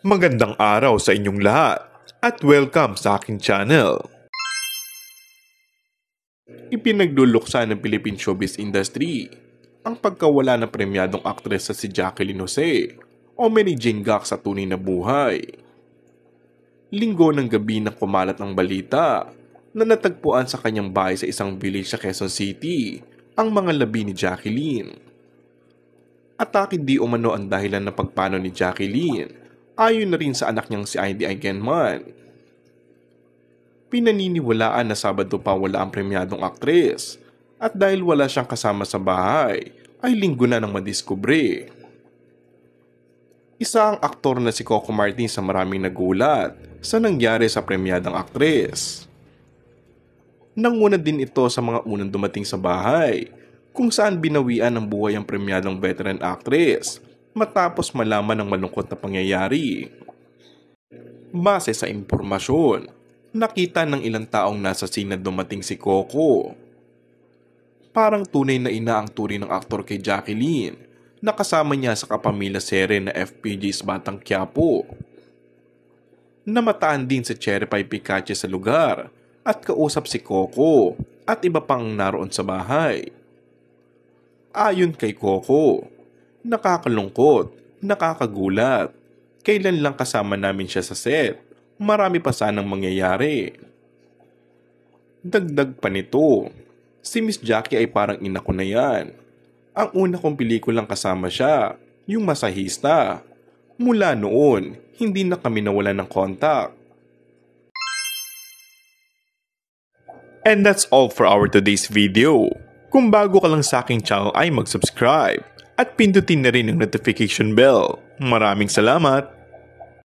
Magandang araw sa inyong lahat at welcome sa aking channel. Ipinagluluksa ng Philippine showbiz industry ang pagkawala ng premyadong aktres sa si Jacqueline Jose o Mary Jane Gac sa tunay na buhay. Linggo ng gabi nang kumalat ang balita na natagpuan sa kanyang bahay sa isang village sa Quezon City ang mga labi ni Jacqueline. Atake di umano ang dahilan ng pagpano ni Jacqueline ayon na rin sa anak niyang si Heidi Eigenman. Pinaniniwalaan na Sabado pa wala ang premyadong aktres at dahil wala siyang kasama sa bahay ay Linggo na nang madiskubre. Isa ang aktor na si Coco Martin sa maraming nagulat sa nangyari sa premyadang aktres. Nanguna din ito sa mga unang dumating sa bahay kung saan binawian ng buhay ang premyadong veteran actress matapos malaman ng malungkot na pangyayari. Base sa impormasyon, nakita ng ilang taong nasa scene na dumating si Coco. Parang tunay na ina ang turing ng aktor kay Jacqueline na kasama niya sa kapamilya sere na FPJ's Batang Quiapo. Namataan din si Cherry Pie Picache sa lugar at kausap si Coco at iba pang naroon sa bahay. Ayon kay Coco, nakakalungkot, nakakagulat. Kailan lang kasama namin siya sa set? Marami pa sanang mangyayari. Dagdag pa nito, si Miss Jackie ay parang ina ko na yan. Ang una kong pelikulang kasama siya, yung Masahista. Mula noon, hindi na kami nawalan ng contact. And that's all for our today's video. Kung bago ka lang sa aking channel ay mag-subscribe at pindutin na rin ang notification bell. Maraming salamat!